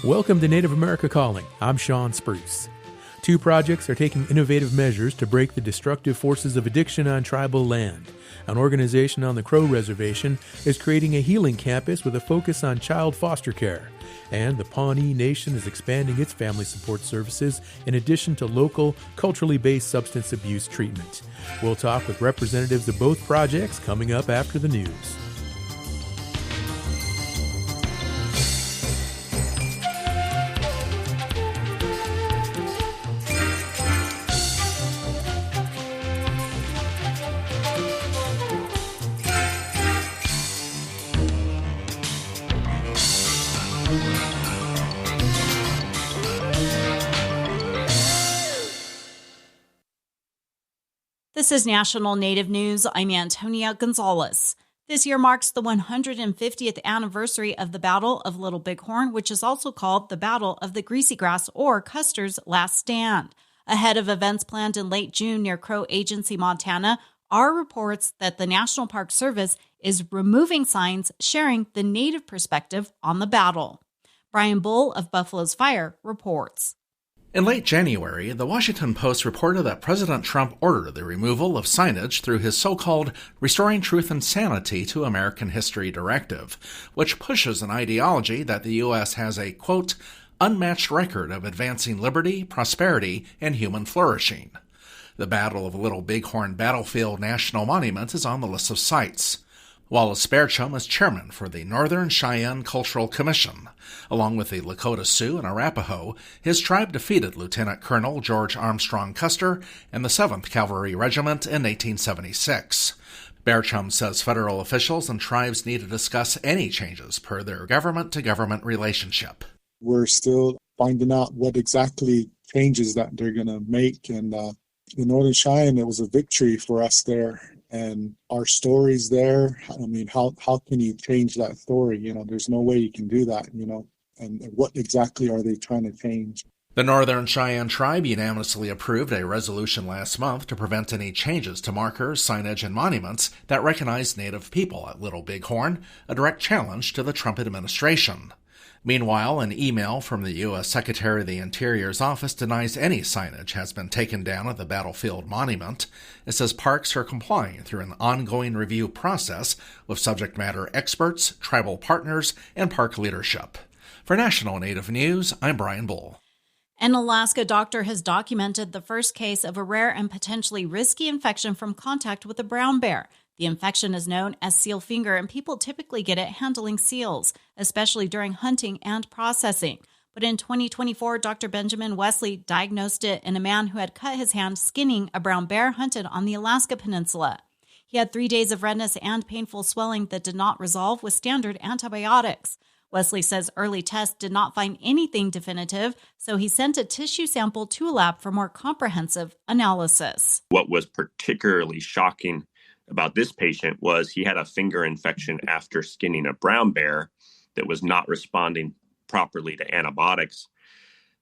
Welcome to Native America Calling. I'm Sean Spruce. Two projects are taking innovative measures to break the destructive forces of addiction on tribal land. An organization on the Crow Reservation is creating a healing campus with a focus on child foster care. And the Pawnee Nation is expanding its family support services in addition to local, culturally based substance abuse treatment. We'll talk with representatives of both projects coming up after the news. This is National Native News. I'm Antonia Gonzalez. This year marks the 150th anniversary of the Battle of Little Bighorn, which is also called the Battle of the Greasy Grass or Custer's Last Stand. Ahead of events planned in late June near Crow Agency, Montana, are reports that the National Park Service is removing signs sharing the Native perspective on the battle. Brian Bull of Buffalo's Fire reports. In late January, the Washington Post reported that President Trump ordered the removal of signage through his so-called Restoring Truth and Sanity to American History directive, which pushes an ideology that the U.S. has a, quote, unmatched record of advancing liberty, prosperity, and human flourishing. The Battle of Little Bighorn Battlefield National Monument is on the list of sites. Wallace Bearchum is chairman for the Northern Cheyenne Cultural Commission. Along with the Lakota Sioux and Arapaho, his tribe defeated Lieutenant Colonel George Armstrong Custer and the 7th Cavalry Regiment in 1876. Bearchum says federal officials and tribes need to discuss any changes per their government-to-government relationship. We're still finding out what exactly changes that they're going to make, and in Northern Cheyenne, it was a victory for us there. And our story's there. I mean, how can you change that story? You know, there's no way you can do that, you know. And what exactly are they trying to change? The Northern Cheyenne Tribe unanimously approved a resolution last month to prevent any changes to markers, signage, and monuments that recognize Native people at Little Bighorn, a direct challenge to the Trump administration. Meanwhile, an email from the U.S. Secretary of the Interior's office denies any signage has been taken down at the battlefield monument. It says parks are complying through an ongoing review process with subject matter experts, tribal partners, and park leadership. For National Native News, I'm Brian Bull. An Alaska doctor has documented the first case of a rare and potentially risky infection from contact with a brown bear. The infection is known as seal finger, and people typically get it handling seals, especially during hunting and processing. But in 2024, Dr. Benjamin Wesley diagnosed it in a man who had cut his hand skinning a brown bear hunted on the Alaska Peninsula. He had 3 days of redness and painful swelling that did not resolve with standard antibiotics. Wesley says early tests did not find anything definitive, so he sent a tissue sample to a lab for more comprehensive analysis. What was particularly shocking about this patient was he had a finger infection after skinning a brown bear that was not responding properly to antibiotics.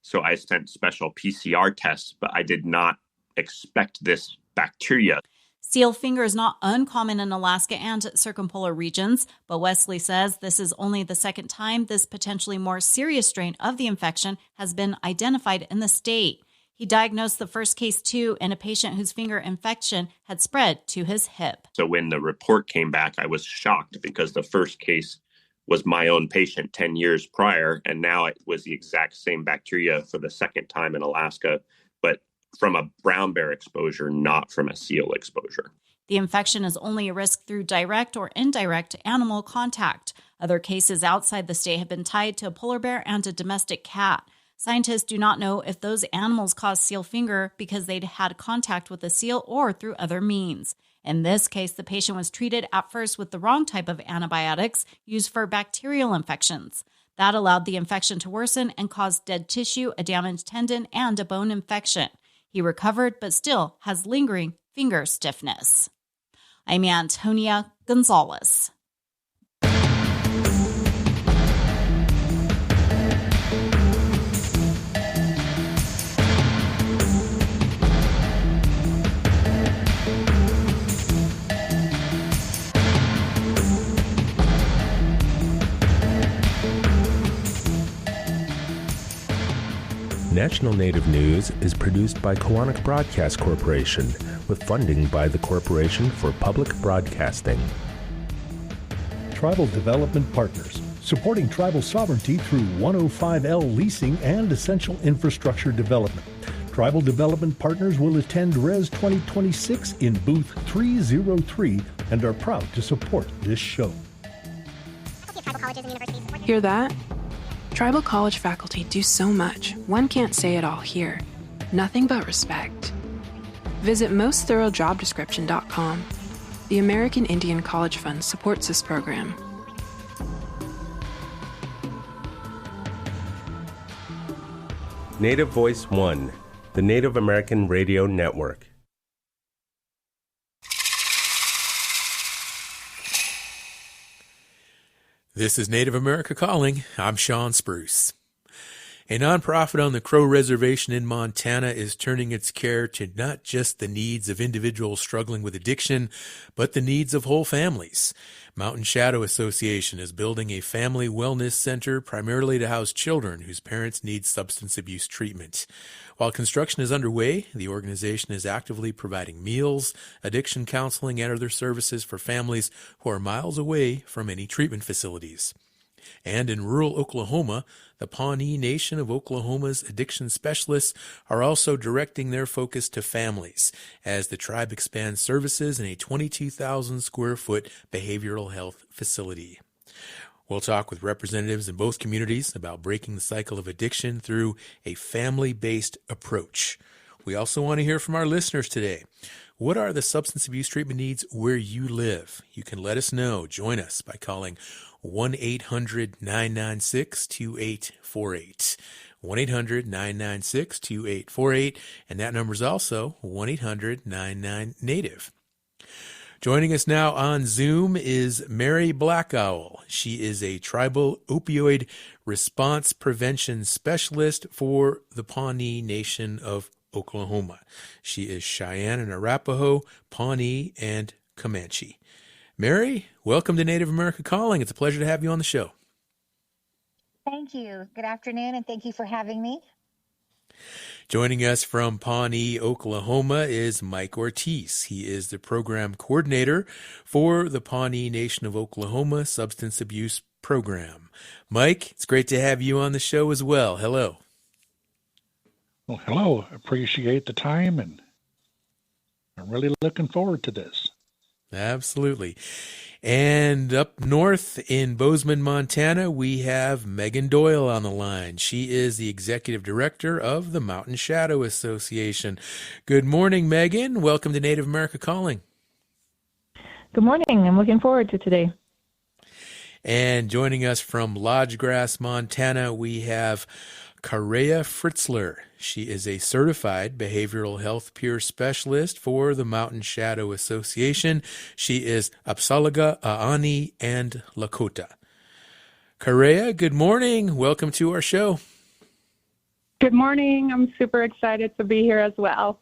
So I sent special PCR tests, but I did not expect this bacteria. Seal finger is not uncommon in Alaska and circumpolar regions, but Wesley says this is only the second time this potentially more serious strain of the infection has been identified in the state. He diagnosed the first case, too, in a patient whose finger infection had spread to his hip. So when the report came back, I was shocked because the first case was my own patient 10 years prior, and now it was the exact same bacteria for the second time in Alaska, but from a brown bear exposure, not from a seal exposure. The infection is only a risk through direct or indirect animal contact. Other cases outside the state have been tied to a polar bear and a domestic cat. Scientists do not know if those animals caused seal finger because they'd had contact with a seal or through other means. In this case, the patient was treated at first with the wrong type of antibiotics used for bacterial infections. That allowed the infection to worsen and caused dead tissue, a damaged tendon, and a bone infection. He recovered, but still has lingering finger stiffness. I'm Antonia Gonzalez. National Native News is produced by Koahnic Broadcast Corporation with funding by the Corporation for Public Broadcasting. Tribal Development Partners, supporting tribal sovereignty through 105L leasing and essential infrastructure development. Tribal Development Partners will attend RES 2026 in booth 303 and are proud to support this show. Hear that? Tribal college faculty do so much, one can't say it all here. Nothing but respect. Visit mostthoroughdescription.com. The American Indian College Fund supports this program. Native Voice One, the Native American Radio Network. This is Native America Calling. I'm Sean Spruce. A nonprofit on the Crow Reservation in Montana is turning its care to not just the needs of individuals struggling with addiction, but the needs of whole families. Mountain Shadow Association is building a family wellness center primarily to house children whose parents need substance abuse treatment. While construction is underway, the organization is actively providing meals, addiction counseling, and other services for families who are miles away from any treatment facilities. And in rural Oklahoma, the Pawnee Nation of Oklahoma's addiction specialists are also directing their focus to families as the tribe expands services in a 22,000 square foot behavioral health facility. We'll talk with representatives in both communities about breaking the cycle of addiction through a family-based approach. We also want to hear from our listeners today. What are the substance abuse treatment needs where you live? You can let us know. Join us by calling 1-800-996-2848. 1-800-996-2848. And that number is also 1-800-99-NATIVE. Joining us now on Zoom is Mary Black Owl. She is a tribal opioid response prevention specialist for the Pawnee Nation of Oklahoma. She is Cheyenne and Arapaho, Pawnee, and Comanche. Mary, welcome to Native America Calling. It's a pleasure to have you on the show. Thank you. Good afternoon, and thank you for having me. Joining us from Pawnee, Oklahoma is Mike Ortiz. He is the program coordinator for the Pawnee Nation of Oklahoma Substance Abuse Program. Mike, it's great to have you on the show as well. Hello. Well, hello. Appreciate the time, and I'm really looking forward to this. Absolutely. And up north in Bozeman, Montana, we have Megan Doyle on the line. She is the executive director of the Mountain Shadow Association. Good morning, Megan. Welcome to Native America Calling. Good morning. I'm looking forward to today. And joining us from Lodge Grass, Montana, we have Kareya Fritzler. She is a certified behavioral health peer specialist for the Mountain Shadow Association. She is Apsalaga, Aani, and Lakota. Kareya, good morning. Welcome to our show. Good morning. I'm super excited to be here as well.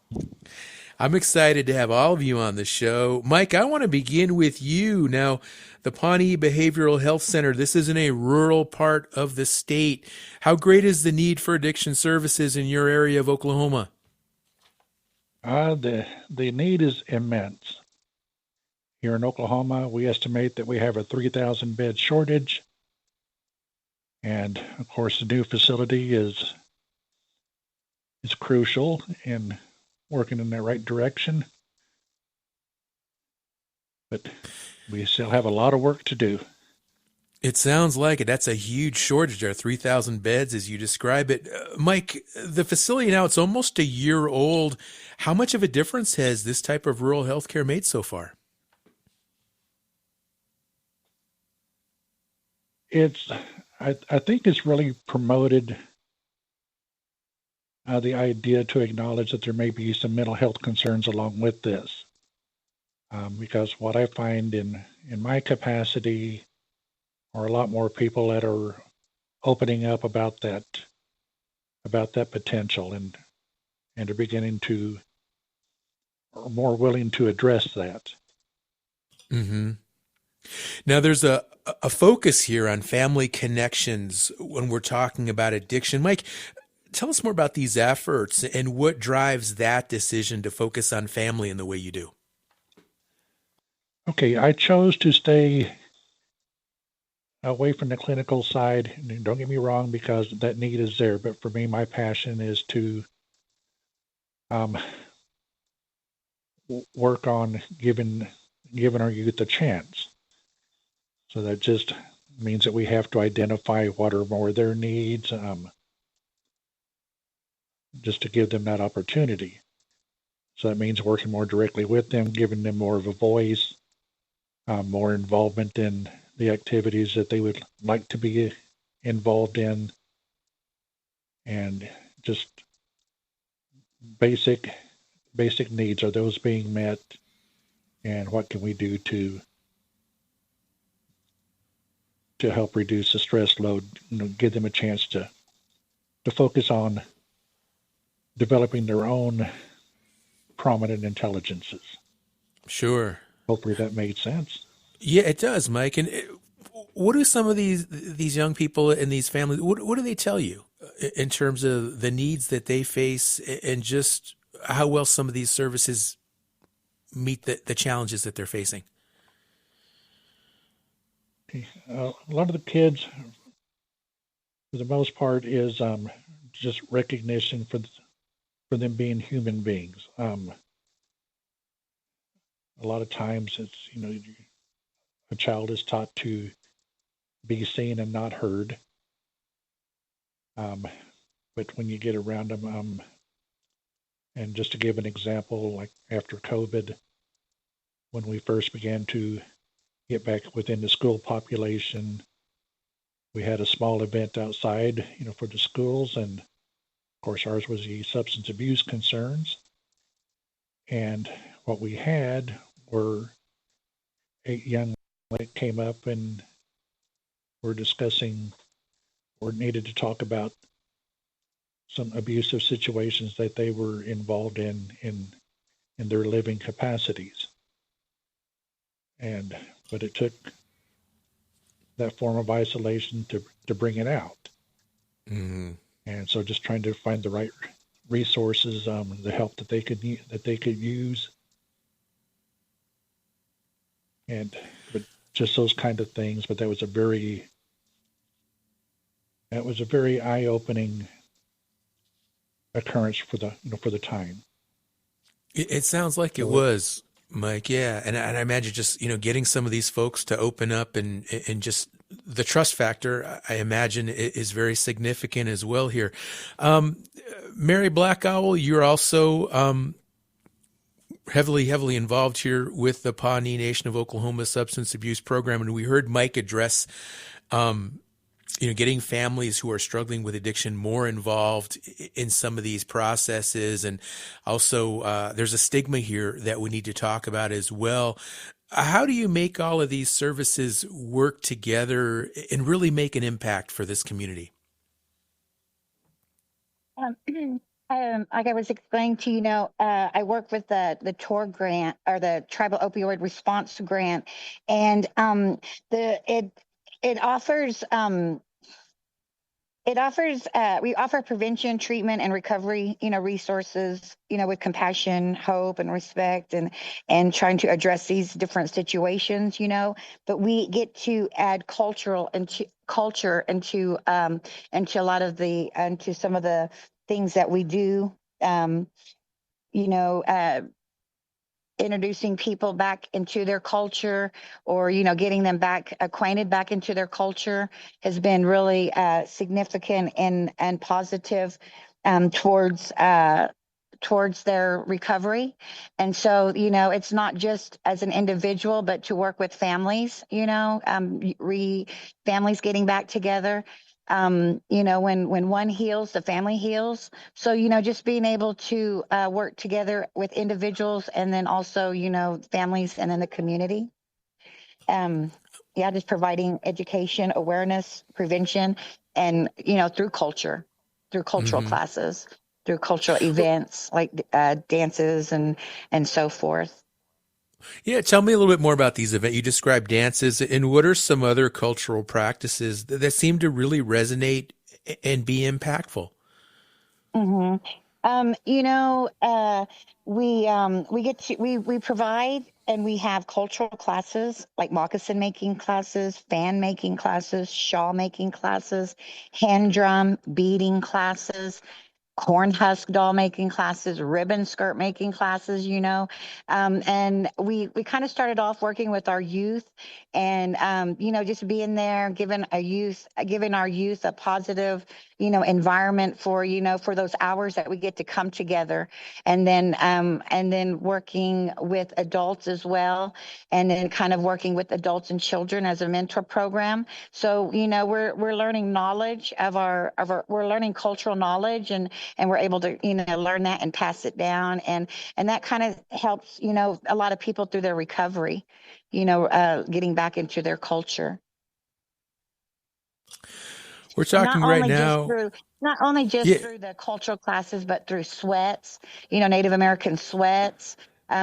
I'm excited to have all of you on the show. Mike, I want to begin with you. Now, the Pawnee Behavioral Health Center, this is in a rural part of the state. How great is the need for addiction services in your area of Oklahoma? The need is immense. Here in Oklahoma, we estimate that we have a 3,000 bed shortage. And of course, the new facility is crucial in working in the right direction. But we still have a lot of work to do. It sounds like it. That's a huge shortage. There are 3,000 beds as you describe it. Mike, the facility now, it's almost a year old. How much of a difference has this type of rural health care made so far? I think it's really promoted the idea to acknowledge that there may be some mental health concerns along with this. Because what I find in my capacity are a lot more people that are opening up about that potential and are beginning to, are more willing to address that. Mm-hmm. Now, there's a focus here on family connections when we're talking about addiction. Mike, Tell us more about these efforts and what drives that decision to focus on family in the way you do. Okay, I chose to stay away from the clinical side. Don't get me wrong, because that need is there. But for me, my passion is to work on giving our youth a chance. So that just means that we have to identify what are more their needs, just to give them that opportunity. So that means working more directly with them, giving them more of a voice, more involvement in the activities that they would like to be involved in, and just basic needs. Are those being met, and what can we do to help reduce the stress load? Give them a chance to focus on developing their own prominent intelligences. Sure. Hopefully that made sense. Yeah, it does, Mike. And what do some of these young people and these families, what do they tell you in terms of the needs that they face and just how well some of these services meet the challenges that they're facing? A lot of the kids, for the most part, is just recognition for them being human beings. A lot of times it's, a child is taught to be seen and not heard. But when you get around them, and just to give an example, like after COVID, when we first began to get back within the school population, we had a small event outside, for the schools, and of course ours was the substance abuse concerns. And what we had were 8 young that came up and were discussing or needed to talk about some abusive situations that they were involved in their living capacities. But it took that form of isolation to bring it out. Mm-hmm. And so just trying to find the right resources, the help that they could use. But just those kind of things. But that was a very eye-opening occurrence for the time. It sounds like it was, Mike. Yeah, and I imagine just getting some of these folks to open up and just the trust factor, I imagine, is very significant as well here. Mary Black Owl, you're also heavily involved here with the Pawnee Nation of Oklahoma Substance Abuse Program, and we heard Mike address getting families who are struggling with addiction more involved in some of these processes. And also there's a stigma here that we need to talk about as well. How do you make all of these services work together and really make an impact for this community? Like I was explaining to you, I work with the TOR grant, or the Tribal Opioid Response Grant, and it offers we offer prevention, treatment, and recovery, resources, with compassion, hope, and respect, and trying to address these different situations, but we get to add culture into a lot of into some of the things that we do, introducing people back into their culture, or getting them acquainted back into their culture has been really significant and positive towards their recovery. And so it's not just as an individual, but to work with families, families getting back together. When one heals, the family heals. So, just being able to work together with individuals, and then also, families, and then the community. Just providing education, awareness, prevention, and, through cultural mm-hmm. classes, through cultural events like dances and so forth. Yeah, tell me a little bit more about these events. You described dances, and what are some other cultural practices that seem to really resonate and be impactful? hmm we provide and we have cultural classes like moccasin making classes, fan making classes, shawl making classes, hand drum beading classes, corn husk doll making classes, ribbon skirt making classes, and we kind of started off working with our youth, and just being there, giving our youth a positive, environment for those hours that we get to come together, and then working with adults as well, and then kind of working with adults and children as a mentor program. So we're learning knowledge we're learning cultural knowledge, and we're able to learn that and pass it down, and that kind of helps a lot of people through their recovery, getting back into their culture. We're talking right now. Not only just through the cultural classes, but through sweats, Native American sweats.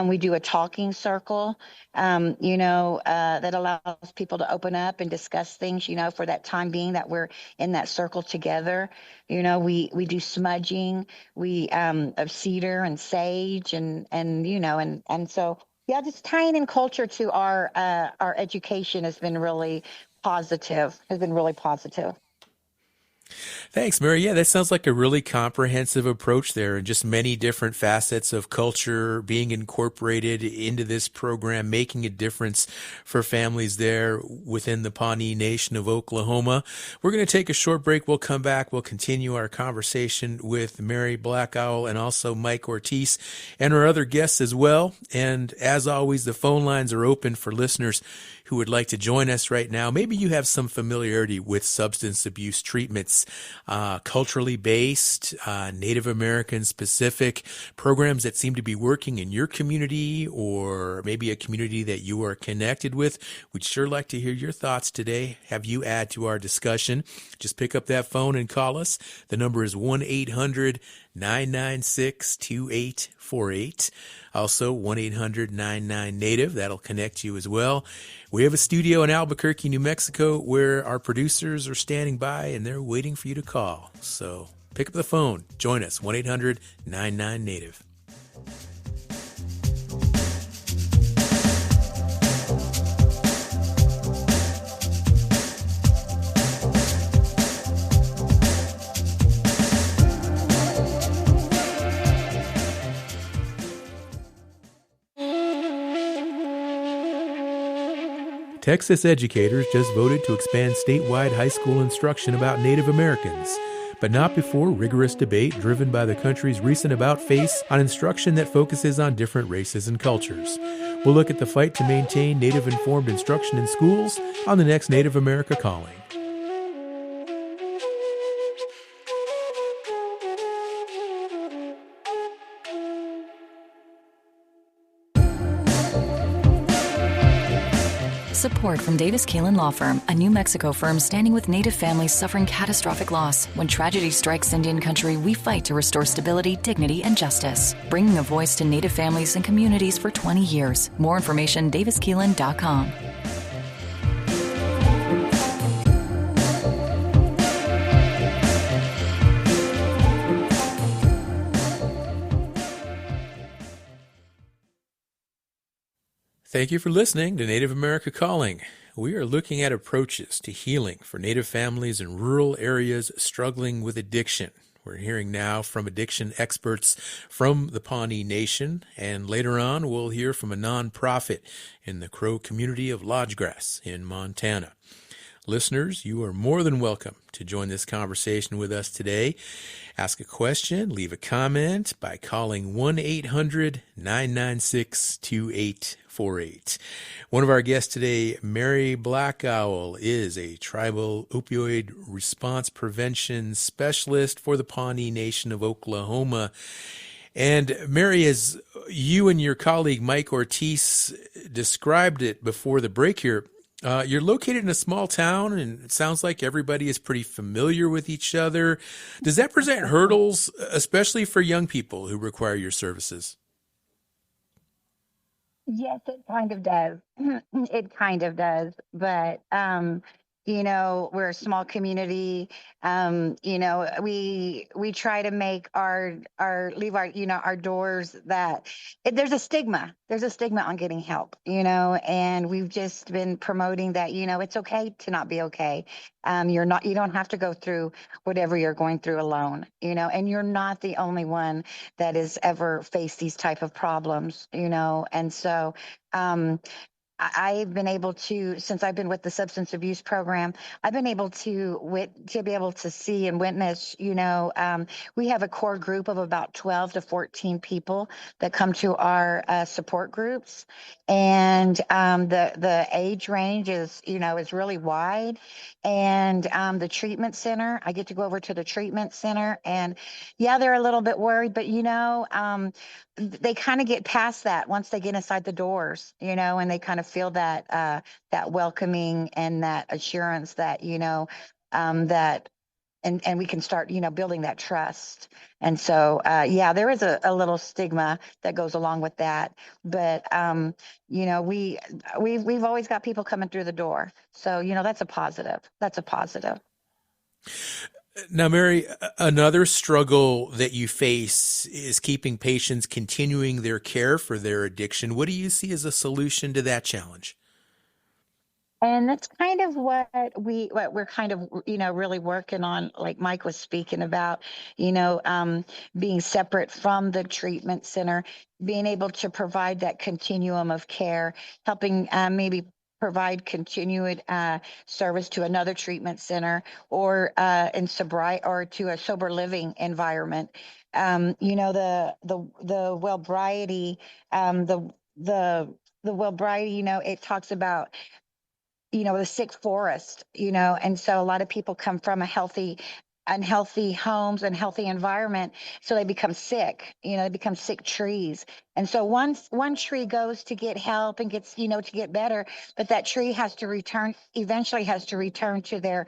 We do a talking circle, that allows people to open up and discuss things, for that time being that we're in that circle together. We do smudging, of cedar and sage, and so, yeah, just tying in culture to our education has been really positive. Thanks, Mary. Yeah, that sounds like a really comprehensive approach there, and just many different facets of culture being incorporated into this program, making a difference for families there within the Pawnee Nation of Oklahoma. We're going to take a short break. We'll come back. We'll continue our conversation with Mary Black Owl and also Mike Ortiz and our other guests as well. And as always, the phone lines are open for listeners who would like to join us right now. Maybe you have some familiarity with substance abuse treatments, culturally based, Native American specific programs that seem to be working in your community, or maybe a community that you are connected with. We'd sure like to hear your thoughts today, have you add to our discussion. Just pick up that phone and call us. The number is 1-800-996-2848. Also, 1-800-99-NATIVE. That'll connect you as well. We have a studio in Albuquerque, New Mexico, where our producers are standing by and they're waiting for you to call. So pick up the phone. Join us, 1-800-99-NATIVE. Texas educators just voted to expand statewide high school instruction about Native Americans, but not before rigorous debate driven by the country's recent about-face on instruction that focuses on different races and cultures. We'll look at the fight to maintain Native-informed instruction in schools on the next Native America Calling. Support from Davis Keelan Law Firm, a New Mexico firm standing with Native families suffering catastrophic loss. When tragedy strikes Indian country, we fight to restore stability, dignity, and justice. Bringing a voice to Native families and communities for 20 years. More information, daviskeelan.com. Thank you for listening to Native America Calling. We are looking at approaches to healing for Native families in rural areas struggling with addiction. We're hearing now from addiction experts from the Pawnee Nation, and later on we'll hear from a nonprofit in the Crow community of Lodgegrass in Montana. Listeners, you are more than welcome to join this conversation with us today. Ask a question, leave a comment by calling 1-800-996-2848. One of our guests today, Mary Black Owl, is a tribal opioid response prevention specialist for the Pawnee Nation of Oklahoma. And Mary, as you and your colleague Mike Ortiz described it before the break here, you're located in a small town, and it sounds like everybody is pretty familiar with each other. Does that present hurdles, especially for young people who require your services? Yes, it kind of does. It kind of does. But, we're a small community. We try to make our doors there's a stigma. There's a stigma on getting help, and we've just been promoting that, it's okay to not be okay. You don't have to go through whatever you're going through alone, and you're not the only one that has ever faced these type of problems, and so, I've been able to, since I've been with the substance abuse program, I've been able to be able to see and witness, we have a core group of about 12 to 14 people that come to our support groups. And the age range is really wide. And the treatment center, I get to go over to the treatment center, and yeah, they're a little bit worried, but they kind of get past that once they get inside the doors, and they kind of feel that welcoming and that assurance that, that, and we can start, building that trust. And so, there is a little stigma that goes along with that, but, we've always got people coming through the door. So, that's a positive. That's a positive. Now, Mary, another struggle that you face is keeping patients continuing their care for their addiction. What do you see as a solution to that challenge? And that's kind of what we're kind of, really working on, like Mike was speaking about, being separate from the treatment center, being able to provide that continuum of care, helping maybe provide continued service to another treatment center or in sobriety or to a sober living environment. The Wellbriety, the Wellbriety, it talks about the sick forest, and so a lot of people come from unhealthy homes and healthy environment, so they become sick. They become sick trees. And so one tree goes to get help and gets to get better, but that tree eventually has to return to their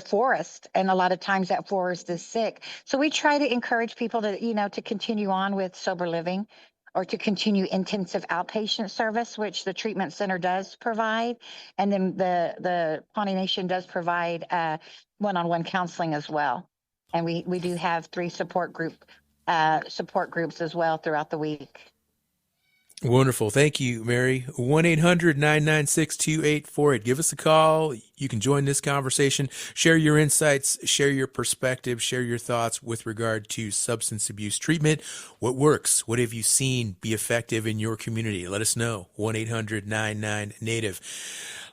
forest, and a lot of times that forest is sick. So we try to encourage people to to continue on with sober living, or to continue intensive outpatient service, which the treatment center does provide. And then the Pawnee Nation does provide one-on-one counseling as well. And we do have 3 support groups as well throughout the week. Wonderful. Thank you, Mary. 1-800-996-2848. Give us a call. You can join this conversation, share your insights, share your perspective, share your thoughts with regard to substance abuse treatment. What works? What have you seen be effective in your community? Let us know. 1-800-99-NATIVE.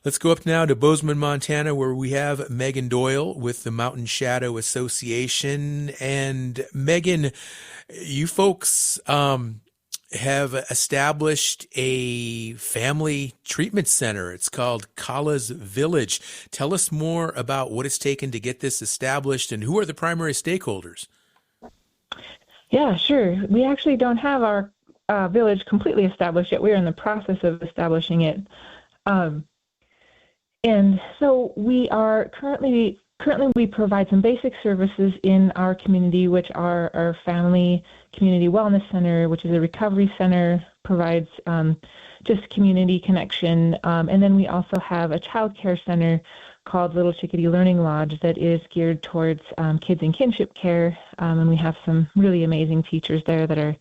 Let's go up now to Bozeman, Montana, where we have Megan Doyle with the Mountain Shadow Association. And Megan, you folks, have established a family treatment center. It's called Kala's Village. Tell us more about what it's taken to get this established and who are the primary stakeholders. Yeah, sure. We actually don't have our village completely established yet. We're in the process of establishing it. And so we are currently we provide some basic services in our community, which are our Family Community Wellness Center, which is a recovery center, provides just community connection. And then we also have a child care center called Little Chickadee Learning Lodge that is geared towards kids in kinship care. And we have some really amazing teachers there that are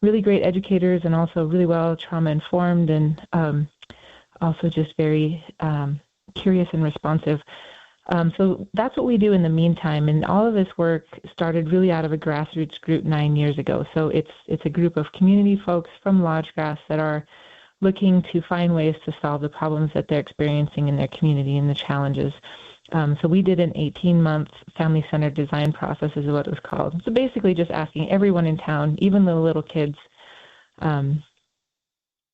really great educators and also really well trauma informed and also just very curious and responsive. So that's what we do in the meantime, and all of this work started really out of a grassroots group 9 years ago. So it's a group of community folks from Lodgegrass that are looking to find ways to solve the problems that they're experiencing in their community and the challenges. So we did an 18-month family-centered design process is what it was called. So basically just asking everyone in town, even the little kids,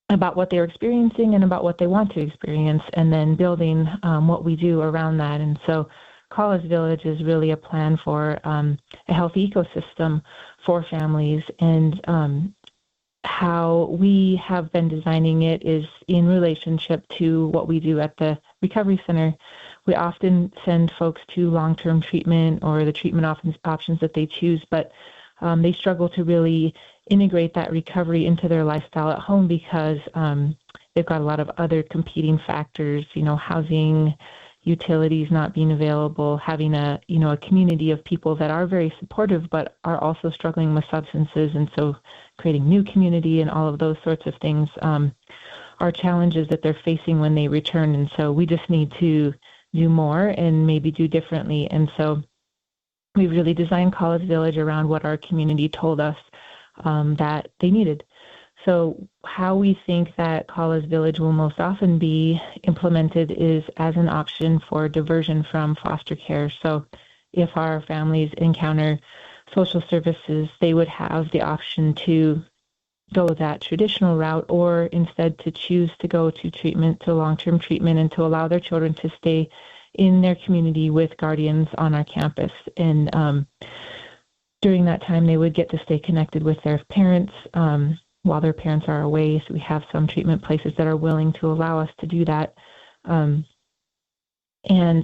about what they're experiencing and about what they want to experience, and then building what we do around that. And so Kala's Village is really a plan for a healthy ecosystem for families. And how we have been designing it is in relationship to what we do at the Recovery Center. We often send folks to long-term treatment or the treatment options that they choose, but they struggle to really integrate that recovery into their lifestyle at home because they've got a lot of other competing factors, housing, utilities not being available, having a community of people that are very supportive but are also struggling with substances, and so creating new community and all of those sorts of things are challenges that they're facing when they return. And so we just need to do more and maybe do differently. And so we've really designed College Village around what our community told us that they needed. So how we think that College Village will most often be implemented is as an option for diversion from foster care. So if our families encounter social services, they would have the option to go that traditional route, or instead to choose to go to treatment, to long-term treatment, and to allow their children to stay in their community with guardians on our campus. And during that time, they would get to stay connected with their parents while their parents are away. So we have some treatment places that are willing to allow us to do that. And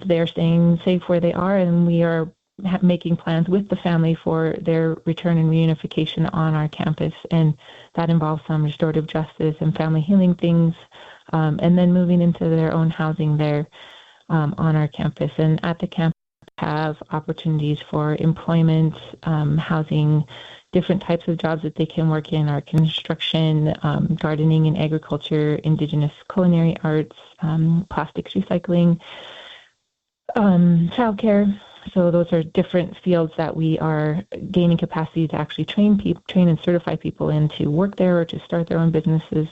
they're staying safe where they are, and we are making plans with the family for their return and reunification on our campus. And that involves some restorative justice and family healing things, and then moving into their own housing there on our campus. And at the campus, have opportunities for employment, housing, different types of jobs that they can work in are construction, gardening and agriculture, indigenous culinary arts, plastics recycling, childcare. So those are different fields that we are gaining capacity to actually train and certify people in to work there or to start their own businesses.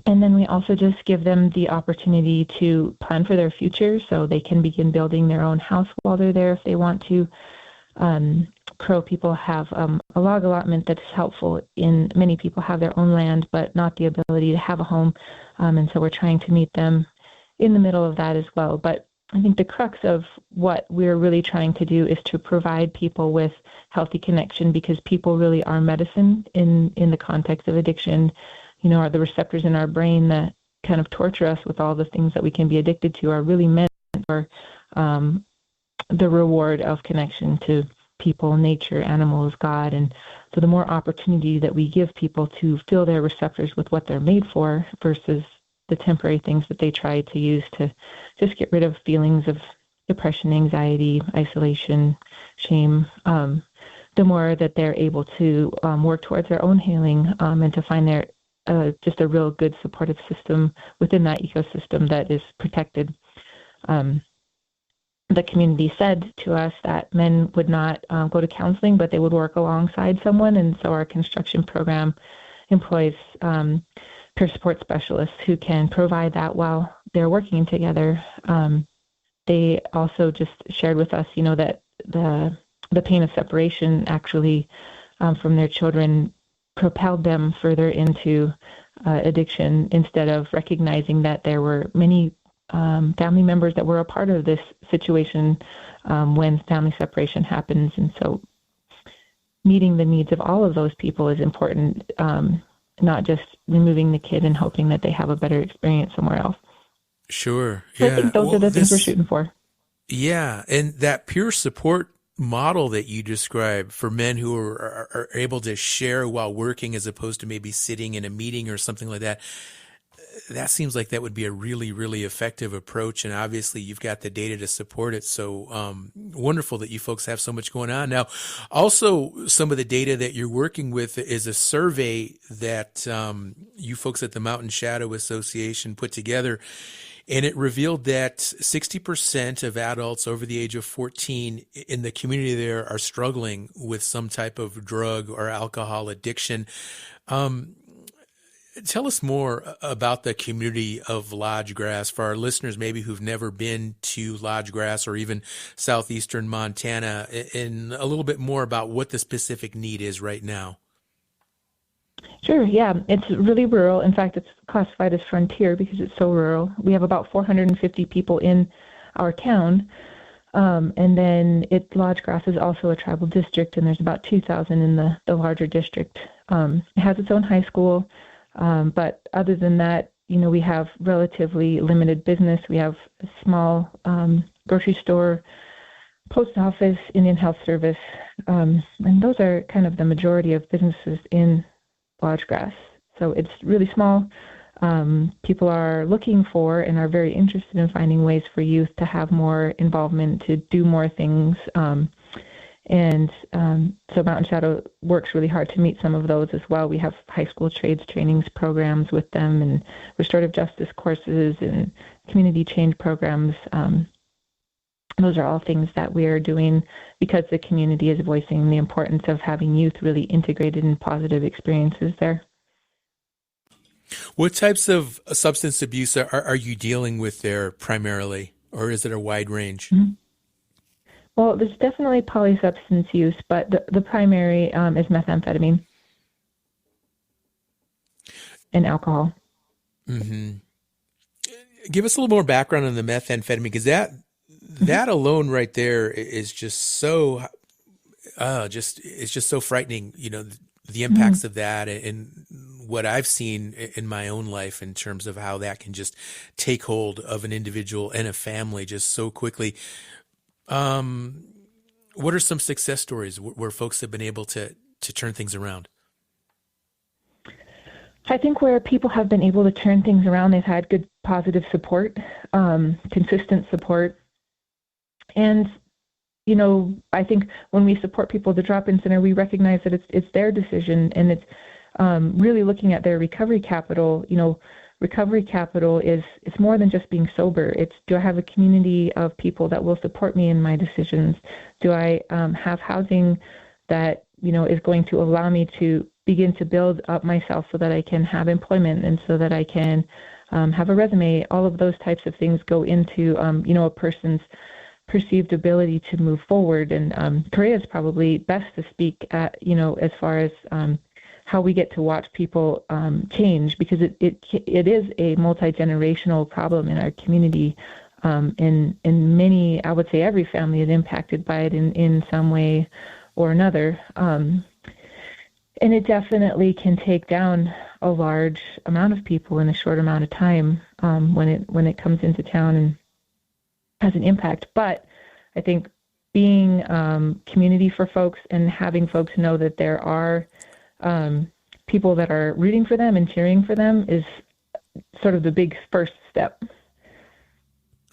And then we also just give them the opportunity to plan for their future, so they can begin building their own house while they're there if they want to. Crow people have a log allotment that's helpful. In many people have their own land, but not the ability to have a home. And so we're trying to meet them in the middle of that as well. But I think the crux of what we're really trying to do is to provide people with healthy connection, because people really are medicine in the context of addiction. Are the receptors in our brain that kind of torture us with all the things that we can be addicted to are really meant for the reward of connection to people, nature, animals, God. And so the more opportunity that we give people to fill their receptors with what they're made for versus the temporary things that they try to use to just get rid of feelings of depression, anxiety, isolation, shame, the more that they're able to work towards their own healing and to find their just a real good supportive system within that ecosystem that is protected. The community said to us that men would not go to counseling, but they would work alongside someone. And so our construction program employs peer support specialists who can provide that while they're working together. They also just shared with us, that the pain of separation actually from their children propelled them further into addiction, instead of recognizing that there were many family members that were a part of this situation when family separation happens. And so meeting the needs of all of those people is important, not just removing the kid and hoping that they have a better experience somewhere else. Sure. So I think those are the things we're shooting for. Yeah, and that peer support model that you described for men who are able to share while working, as opposed to maybe sitting in a meeting or something like that, that seems like that would be a really, really effective approach. And obviously you've got the data to support it. So wonderful that you folks have so much going on. Now, also some of the data that you're working with is a survey that you folks at the Mountain Shadow Association put together. And it revealed that 60% of adults over the age of 14 in the community there are struggling with some type of drug or alcohol addiction. Tell us more about the community of Lodge Grass for our listeners, maybe who've never been to Lodge Grass or even southeastern Montana, and a little bit more about what the specific need is right now. Sure, yeah. It's really rural. In fact, it's classified as frontier because it's so rural. We have about 450 people in our town. And then Lodge Grass is also a tribal district, and there's about 2,000 in the larger district. It has its own high school. But other than that, we have relatively limited business. We have a small grocery store, post office, Indian Health Service, and those are kind of the majority of businesses in Lodge Grass. So it's really small. people are looking for and are very interested in finding ways for youth to have more involvement, to do more things. So Mountain Shadow works really hard to meet some of those as well. We have high school trades trainings programs with them, and restorative justice courses and community change programs. Those are all things that we are doing because the community is voicing the importance of having youth really integrated in positive experiences there. What types of substance abuse are you dealing with there primarily, or is it a wide range? Mm-hmm. Well, there's definitely polysubstance use, but the primary is methamphetamine and alcohol. Mm-hmm. Give us a little more background on the methamphetamine, because that alone right there is just so it's just so frightening. You know, the impacts of that and what I've seen in my own life in terms of how that can just take hold of an individual and a family just so quickly. What are some success stories where folks have been able to turn things around? I think where people have been able to turn things around, they've had good positive support, consistent support. And, you know, I think when we support people at the drop-in center, we recognize that it's their decision, and it's really looking at their recovery capital. You know, recovery capital it's more than just being sober. It's, do I have a community of people that will support me in my decisions? Do I have housing that, you know, is going to allow me to begin to build up myself so that I can have employment and so that I can have a resume? All of those types of things go into, you know, a person's perceived ability to move forward. And Correa is probably best to speak at, you know, as far as how we get to watch people change, because it is a multi-generational problem in our community. In many, I would say every family is impacted by it in some way or another. And it definitely can take down a large amount of people in a short amount of time when it comes into town and has an impact. But I think being community for folks and having folks know that there are people that are rooting for them and cheering for them is sort of the big first step.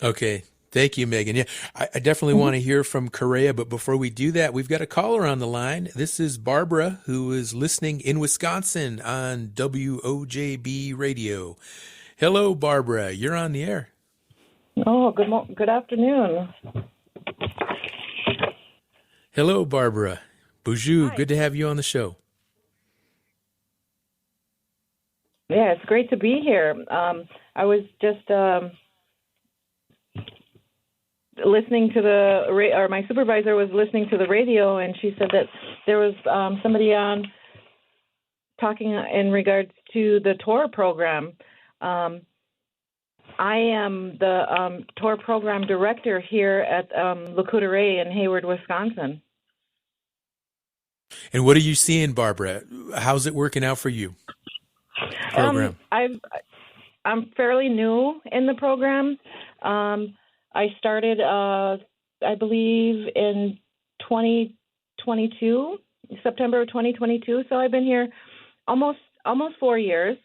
Okay. Thank you, Megan. Yeah, I definitely want to hear from Correa, but before we do that, we've got a caller on the line. This is Barbara, who is listening in Wisconsin on WOJB Radio. Hello, Barbara. You're on the air. Oh, good afternoon. Hello, Barbara. Bonjour. Hi. Good to have you on the show. Yeah, it's great to be here. I was just listening to my supervisor was listening to the radio, and she said that there was somebody on talking in regards to the TOR program. I am the TOR program director here at Le Coudray in Hayward, Wisconsin. And what are you seeing, Barbara? How's it working out for you? Program. I'm fairly new in the program. I started, I believe, in 2022, September of 2022. So I've been here almost 4 years.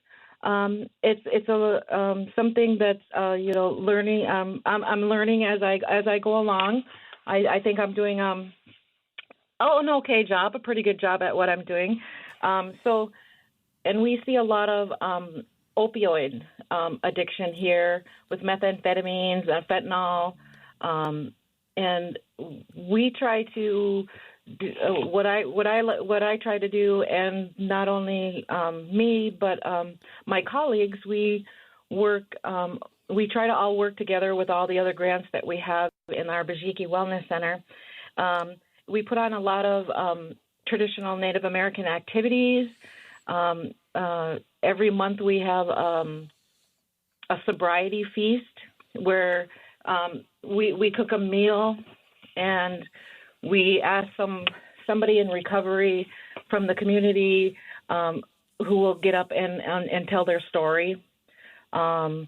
It's a something that's learning. I'm learning as I go along. I think I'm doing an okay job, a pretty good job at what I'm doing. And we see a lot of opioid addiction here with methamphetamines, fentanyl, and we try to do what I try to do, and not only me but my colleagues. We work. We try to all work together with all the other grants that we have in our Bajiki Wellness Center. We put on a lot of traditional Native American activities. Every month we have a sobriety feast where we cook a meal, and we ask somebody in recovery from the community who will get up and tell their story. Every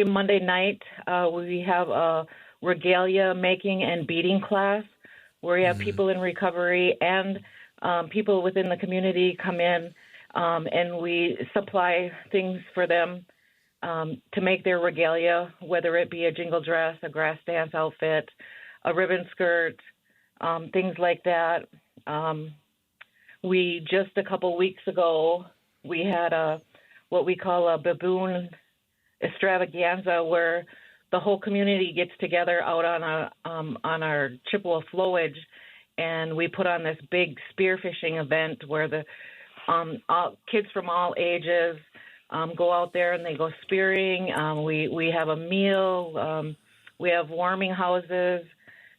Monday night we have a regalia making and beading class where we have people in recovery and people within the community come in and we supply things for them to make their regalia, whether it be a jingle dress, a grass dance outfit, a ribbon skirt, things like that. We just a couple weeks ago, we had what we call a baboon extravaganza, where the whole community gets together out on our Chippewa flowage, and we put on this big spearfishing event where the kids from all ages go out there and they go spearing. We have a meal. We have warming houses,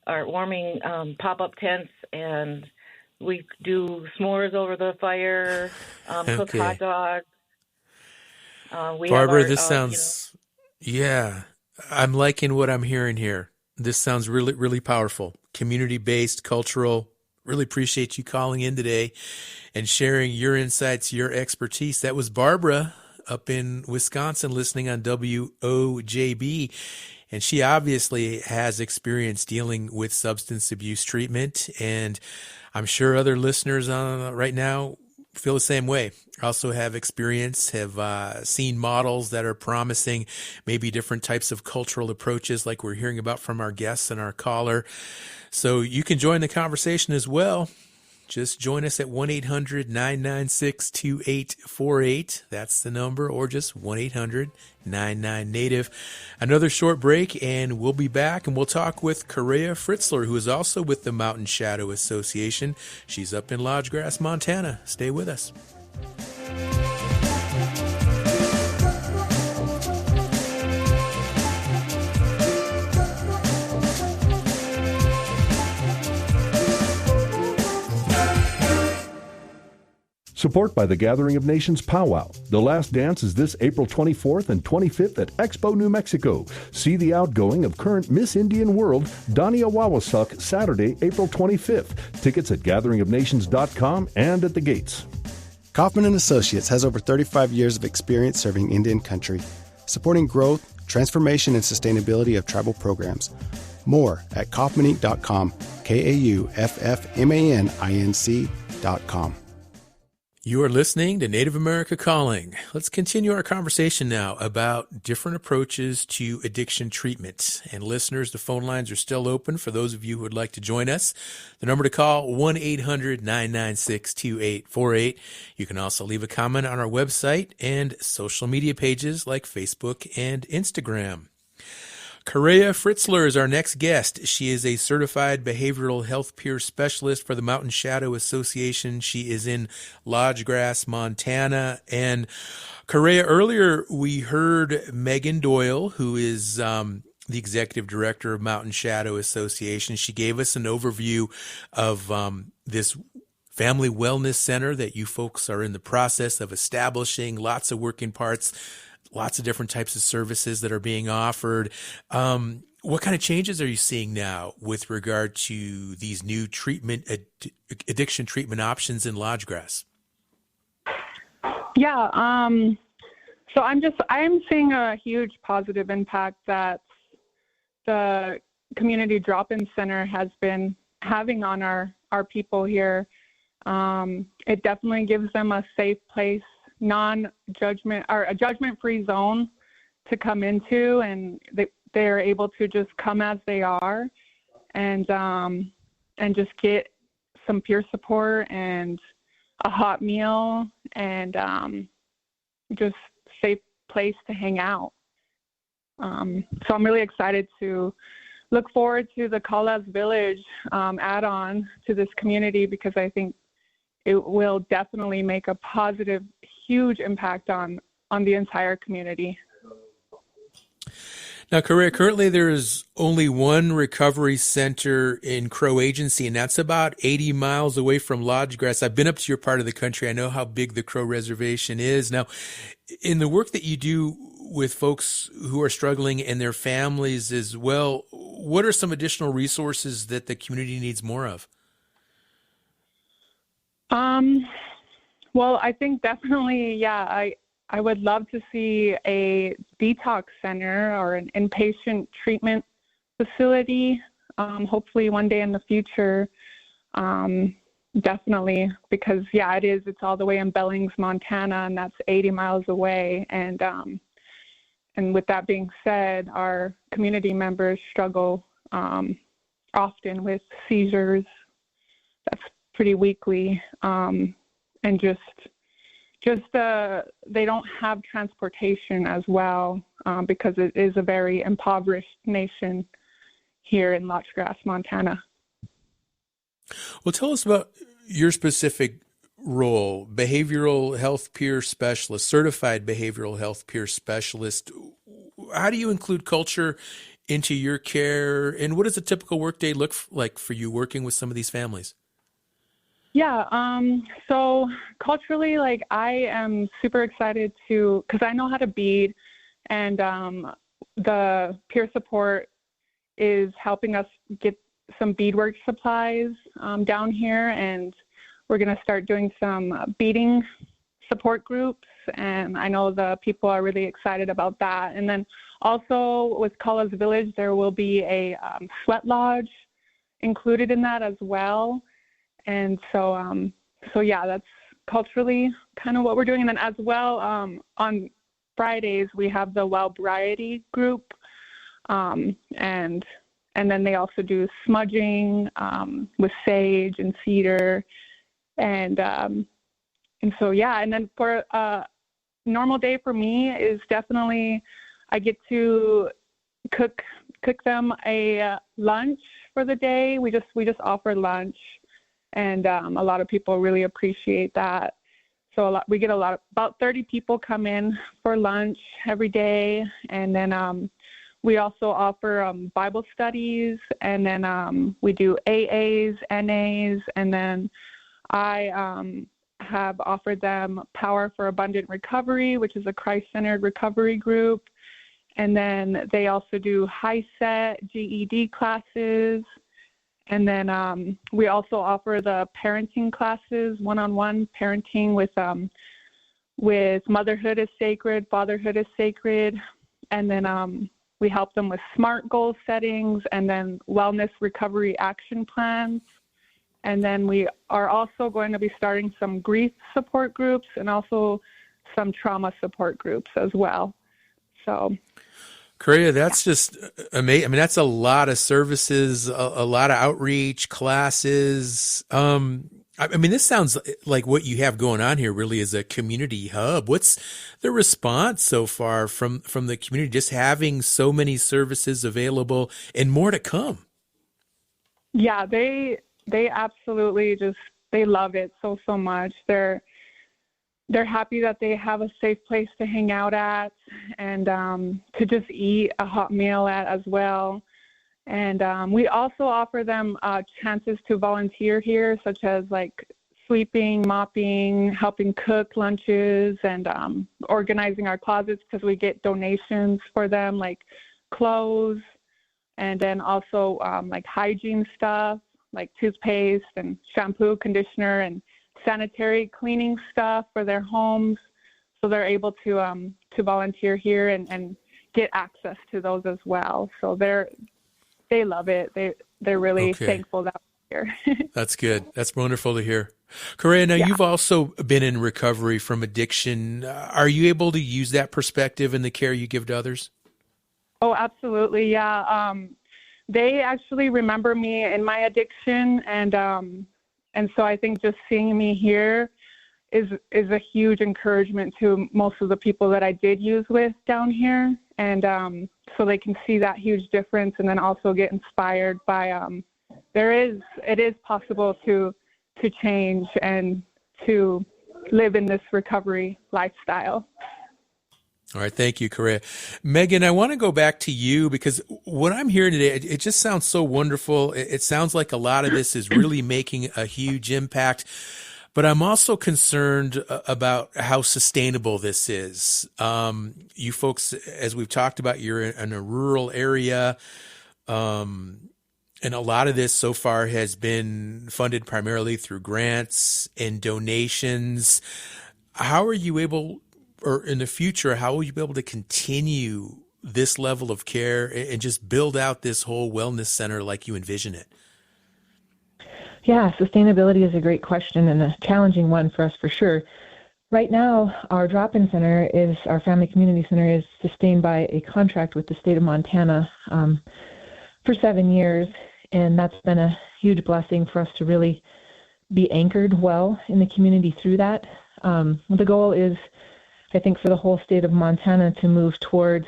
or warming pop-up tents, and we do s'mores over the fire, cook hot dogs. Barbara, this sounds, I'm liking what I'm hearing here. This sounds really, really powerful. Community-based, cultural. Really appreciate you calling in today and sharing your insights, your expertise. That was Barbara up in Wisconsin listening on WOJB. And she obviously has experience dealing with substance abuse treatment. And I'm sure other listeners right now feel the same way. Also have experience, have seen models that are promising maybe different types of cultural approaches like we're hearing about from our guests and our caller. So you can join the conversation as well. Just join us at 1-800-996-2848. That's the number, or just 1-800-99-NATIVE. Another short break, and we'll be back, and we'll talk with Correa Fritzler, who is also with the Mountain Shadow Association. She's up in Lodge Grass, Montana. Stay with us. Support by the Gathering of Nations Powwow. The last dance is this April 24th and 25th at Expo, New Mexico. See the outgoing of current Miss Indian World, Dania Wawasuk, Saturday, April 25th. Tickets at gatheringofnations.com and at the gates. Kaufman & Associates has over 35 years of experience serving Indian country, supporting growth, transformation, and sustainability of tribal programs. More at kaufmaninc.com, KAUFFMANINC.com. You are listening to Native America Calling. Let's continue our conversation now about different approaches to addiction treatment. And listeners, the phone lines are still open for those of you who would like to join us. The number to call, 1-800-996-2848. You can also leave a comment on our website and social media pages like Facebook and Instagram. Correa Fritzler is our next guest. She is a certified behavioral health peer specialist for the Mountain Shadow Association. She is in Lodge Grass, Montana. And Correa, earlier we heard Megan Doyle, who is the executive director of Mountain Shadow Association. She gave us an overview of this family wellness center that you folks are in the process of establishing, lots of working parts, lots of different types of services that are being offered. What kind of changes are you seeing now with regard to these new addiction treatment options in Lodge Grass? Yeah, so I'm seeing a huge positive impact that the community drop-in center has been having on our people here. It definitely gives them a safe place, non-judgment, or a judgment-free zone to come into, and they're able to just come as they are, and just get some peer support and a hot meal and just safe place to hang out. So I'm really excited to look forward to the Kalas Village add-on to this community, because I think it will definitely make a positive, huge impact on the entire community. Now, Correa, currently there is only one recovery center in Crow Agency, and that's about 80 miles away from Lodge Grass. I've been up to your part of the country. I know how big the Crow Reservation is. Now, in the work that you do with folks who are struggling and their families as well, what are some additional resources that the community needs more of? Well, I think definitely, yeah, I would love to see a detox center or an inpatient treatment facility, hopefully one day in the future. definitely, because it's all the way in Billings, Montana, and that's 80 miles away. And with that being said, our community members struggle often with seizures. That's pretty weekly, and just they don't have transportation as well, because it is a very impoverished nation here in Lodge Grass, Montana. Well, tell us about your specific role, behavioral health peer specialist, certified behavioral health peer specialist. How do you include culture into your care, and what does a typical workday look like for you working with some of these families? Yeah, so culturally, like, I am super excited because I know how to bead, and the peer support is helping us get some beadwork supplies down here, and we're going to start doing some beading support groups, and I know the people are really excited about that. And then also with Kala's Village, there will be a sweat lodge included in that as well. And so yeah, that's culturally kind of what we're doing. And then as well, on Fridays, we have the Wellbriety group, and then they also do smudging with sage and cedar, and so yeah. And then for normal day for me is definitely I get to cook them a lunch for the day. We just offer lunch, and a lot of people really appreciate that. So we get about 30 people come in for lunch every day, and then we also offer Bible studies, and then we do AAs, NAs, and then I have offered them Power for Abundant Recovery, which is a Christ-centered recovery group. And then they also do HiSET, GED classes. And then we also offer the parenting classes, one-on-one parenting with Motherhood is Sacred, Fatherhood is Sacred. And then we help them with SMART goal settings, and then wellness recovery action plans. And then we are also going to be starting some grief support groups and also some trauma support groups as well. So, Correa, that's just amazing. I mean, that's a lot of services, a lot of outreach, classes. I mean, this sounds like what you have going on here really is a community hub. What's the response so far from the community, just having so many services available and more to come? Yeah, they absolutely they love it so much. They're happy that they have a safe place to hang out at, and to just eat a hot meal at as well. And we also offer them chances to volunteer here, such as like sweeping, mopping, helping cook lunches, and organizing our closets, because we get donations for them, like clothes, and then also like hygiene stuff, like toothpaste and shampoo, conditioner, and sanitary cleaning stuff for their homes. So they're able to volunteer here and get access to those as well. So they love it. They're really thankful that we're here. That's good. That's wonderful to hear. Correa, now you've also been in recovery from addiction. Are you able to use that perspective in the care you give to others? Oh, absolutely. Yeah. They actually remember me in my addiction, and so I think just seeing me here is a huge encouragement to most of the people that I did use with down here, and so they can see that huge difference, and then also get inspired by it is possible to change and to live in this recovery lifestyle. All right. Thank you, Correa. Megan, I want to go back to you, because what I'm hearing today, it just sounds so wonderful. It sounds like a lot of this is really making a huge impact, but I'm also concerned about how sustainable this is. You folks, as we've talked about, you're in a rural area, and a lot of this so far has been funded primarily through grants and donations. How are you able, or in the future, how will you be able to continue this level of care and just build out this whole wellness center like you envision it? Yeah, sustainability is a great question and a challenging one for us for sure. Right now, our drop-in center our family community center is sustained by a contract with the state of Montana for 7 years, and that's been a huge blessing for us to really be anchored well in the community through that. The goal is, I think, for the whole state of Montana to move towards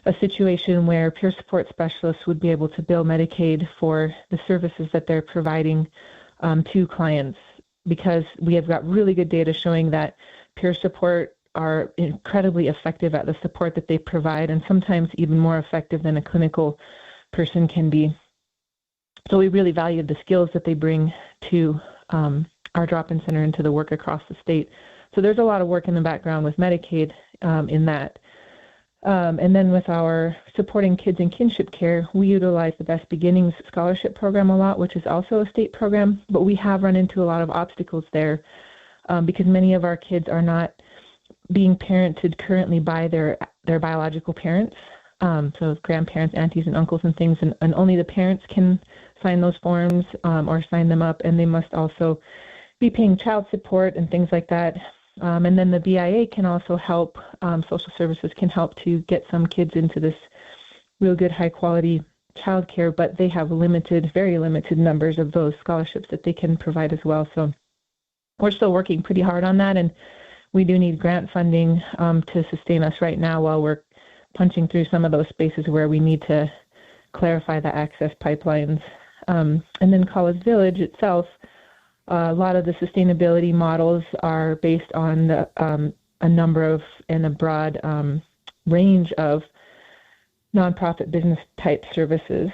a situation where peer support specialists would be able to bill Medicaid for the services that they're providing to clients, because we have got really good data showing that peer support are incredibly effective at the support that they provide, and sometimes even more effective than a clinical person can be. So we really value the skills that they bring to our drop-in center and to the work across the state. So there's a lot of work in the background with Medicaid in that. And then with our supporting kids in kinship care, we utilize the Best Beginnings Scholarship Program a lot, which is also a state program, but we have run into a lot of obstacles there because many of our kids are not being parented currently by their biological parents, so grandparents, aunties, and uncles and things, and only the parents can sign those forms or sign them up, and they must also be paying child support and things like that. And then the BIA can also help, social services can help to get some kids into this real good high quality childcare, but they have very limited numbers of those scholarships that they can provide as well. So we're still working pretty hard on that, and we do need grant funding to sustain us right now while we're punching through some of those spaces where we need to clarify the access pipelines. And then College Village itself, a lot of the sustainability models are based on a number of and a broad range of nonprofit business type services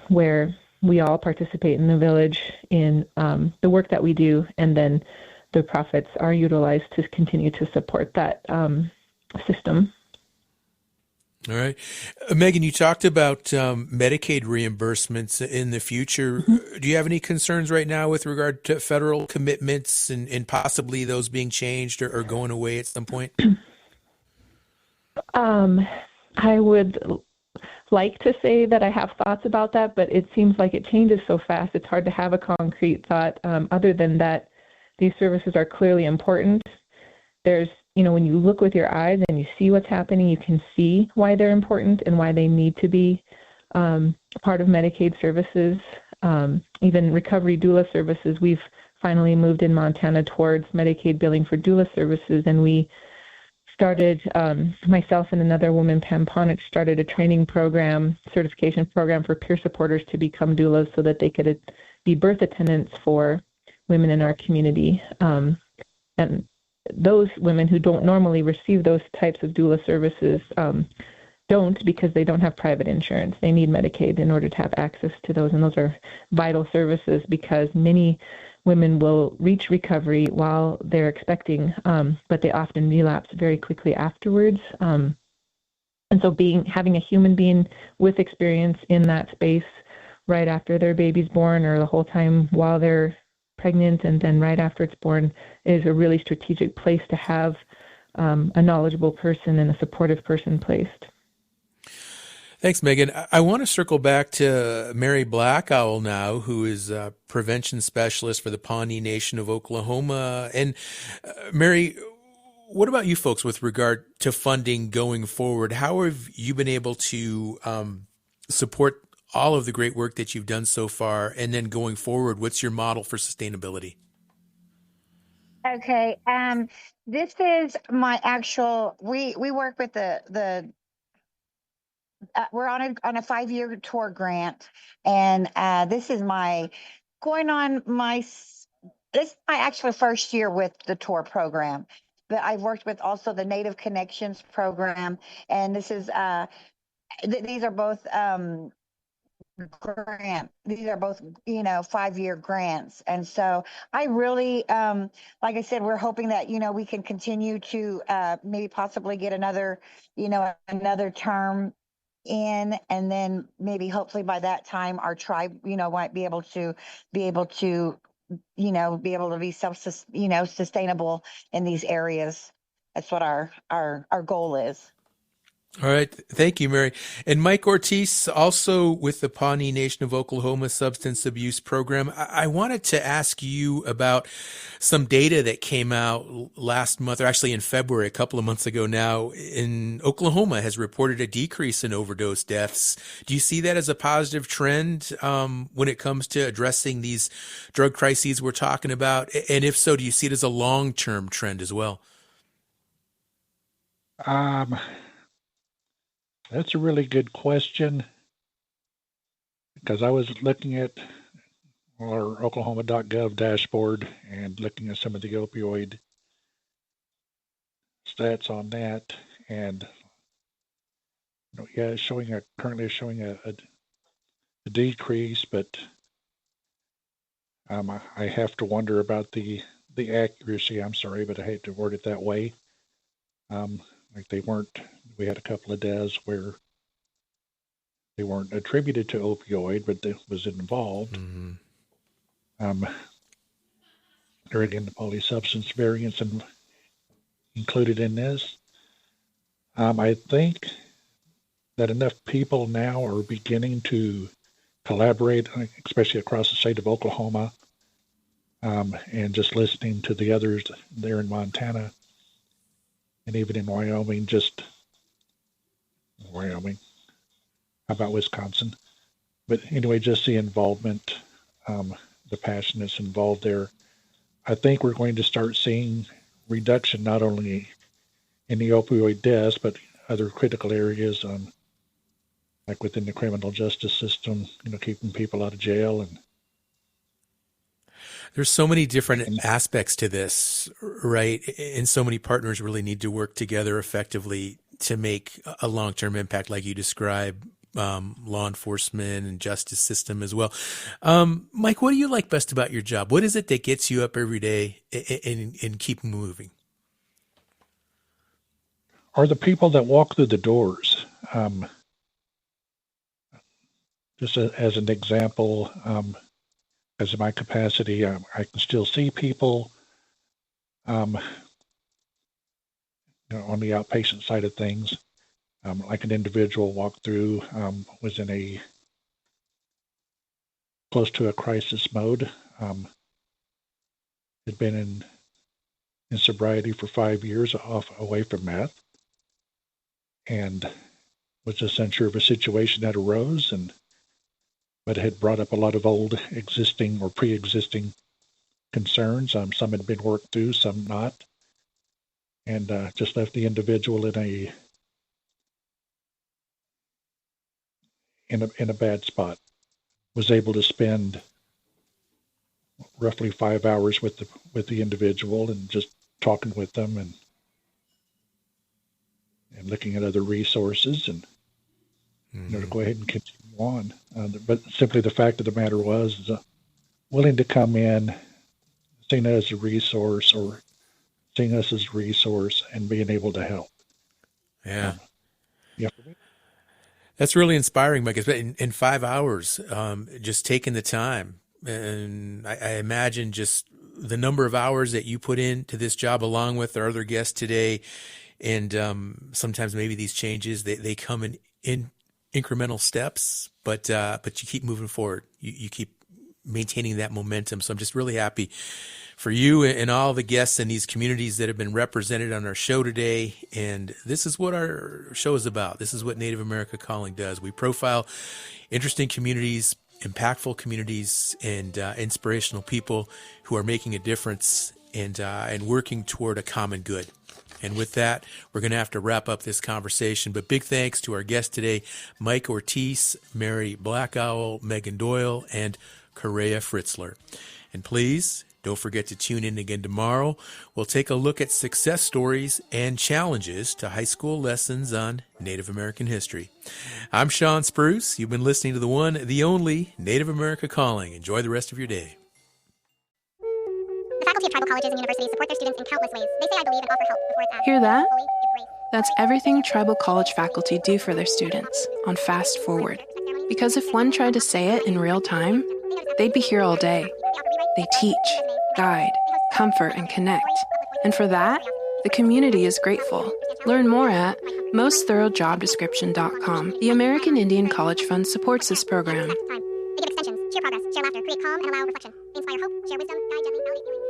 where we all participate in the village in the work that we do, and then the profits are utilized to continue to support that system. All right. Megan, you talked about Medicaid reimbursements in the future. Mm-hmm. Do you have any concerns right now with regard to federal commitments and possibly those being changed or going away at some point? I would like to say that I have thoughts about that, but it seems like it changes so fast. It's hard to have a concrete thought. Other than that, these services are clearly important. There's, when you look with your eyes and you see what's happening, you can see why they're important and why they need to be part of Medicaid services. Even recovery doula services, we've finally moved in Montana towards Medicaid billing for doula services, and we started, myself and another woman, Pam Ponich, started a training program, certification program for peer supporters to become doulas so that they could be birth attendants for women in our community. And those women who don't normally receive those types of doula services don't, because they don't have private insurance. They need Medicaid in order to have access to those, and those are vital services because many women will reach recovery while they're expecting, but they often relapse very quickly afterwards. And so having a human being with experience in that space right after their baby's born, or the whole time while they're pregnant and then right after it's born, is a really strategic place to have a knowledgeable person and a supportive person placed. Thanks, Megan. I want to circle back to Mary Black Owl now, who is a prevention specialist for the Pawnee Nation of Oklahoma. And Mary, what about you folks with regard to funding going forward? How have you been able to support all of the great work that you've done so far, and then going forward, what's your model for sustainability? Okay, this is my actual. We work with the. We're on a 5-year tour grant, and this is my actual first year with the tour program. But I've worked with also the Native Connections program, and this is these are both. These are both 5-year grants, and so I really like I said, we're hoping that we can continue to maybe possibly get another term in, and then maybe hopefully by that time our tribe might be able to be sustainable in these areas. That's what our goal is. All right. Thank you, Mary. And Mike Ortiz, also with the Pawnee Nation of Oklahoma Substance Abuse Program. I wanted to ask you about some data that came out last month, or actually in February, a couple of months ago now, in Oklahoma has reported a decrease in overdose deaths. Do you see that as a positive trend when it comes to addressing these drug crises we're talking about? And if so, do you see it as a long-term trend as well? That's a really good question, because I was looking at our Oklahoma.gov dashboard and looking at some of the opioid stats on that, and it's currently showing a decrease, but I have to wonder about the accuracy. I'm sorry, but I hate to word it that way. We had a couple of deaths where they weren't attributed to opioid, but it was involved. Mm-hmm. There again, the polysubstance variants included in this. I think that enough people now are beginning to collaborate, especially across the state of Oklahoma, and just listening to the others there in Montana and even in Wyoming, how about Wisconsin? But anyway, just the involvement, the passion that's involved there. I think we're going to start seeing reduction not only in the opioid deaths, but other critical areas, like within the criminal justice system, keeping people out of jail. And there's so many different aspects to this, right? And so many partners really need to work together effectively to make a long-term impact, like you describe, law enforcement and justice system as well. Mike, what do you like best about your job? What is it that gets you up every day and keep moving? Are the people that walk through the doors. Just as an example, as in my capacity, I can still see people on the outpatient side of things. Like an individual walked through, was in close to a crisis mode, had been in sobriety for 5 years away from meth, and was just unsure of a situation that arose, but had brought up a lot of old existing or pre-existing concerns. Some had been worked through, some not, and just left the individual in a bad spot. Was able to spend roughly 5 hours with the individual and just talking with them and looking at other resources and to go ahead and continue on. But simply the fact of the matter was willing to come in, seeing us as a resource or seeing us as a resource and being able to help. Yeah. That's really inspiring, Mike. In 5 hours, just taking the time. And I imagine just the number of hours that you put into this job along with our other guests today. And sometimes maybe these changes, they come in incremental steps, but you keep moving forward. You keep maintaining that momentum. So I'm just really happy for you and all the guests in these communities that have been represented on our show today. And this is what our show is about. This is what Native America Calling does. We profile interesting communities, impactful communities, and inspirational people who are making a difference and working toward a common good. And with that, we're going to have to wrap up this conversation. But big thanks to our guest today, Mike Ortiz, Mary Black Owl, Megan Doyle, and Correa Fritzler. And please don't forget to tune in again tomorrow. We'll take a look at success stories and challenges to high school lessons on Native American history. I'm Sean Spruce. You've been listening to the one, the only Native America Calling. Enjoy the rest of your day. The faculty of tribal colleges and universities support their students in countless ways. They say I believe and offer help before it's asked. Hear that? That's everything tribal college faculty do for their students on Fast Forward. Because if one tried to say it in real time, they'd be here all day. They teach, guide, comfort, and connect. And for that, the community is grateful. Learn more at MostThoroughJobDescription.com. The American Indian College Fund supports this program. They give extensions, share progress, share laughter, create calm, and allow reflection. They inspire hope, share wisdom, guide gently, validate feelings.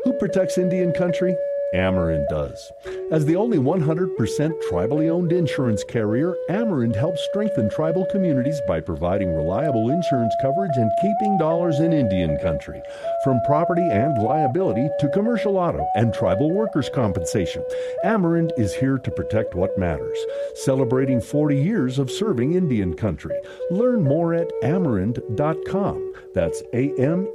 Who protects Indian country? Amerind does. As the only 100% tribally owned insurance carrier, Amerind helps strengthen tribal communities by providing reliable insurance coverage and keeping dollars in Indian country. From property and liability to commercial auto and tribal workers' compensation, Amerind is here to protect what matters. Celebrating 40 years of serving Indian country. Learn more at Amerind.com. That's AMERIND.com.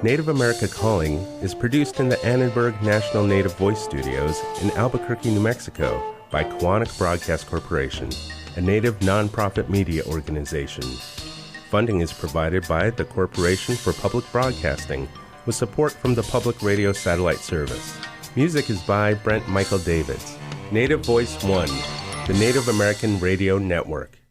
Native America Calling is produced in the Annenberg National Native Voice Studios in Albuquerque, New Mexico by Koahnic Broadcast Corporation, a Native nonprofit media organization. Funding is provided by the Corporation for Public Broadcasting with support from the Public Radio Satellite Service. Music is by Brent Michael Davids. Native Voice One, the Native American Radio Network.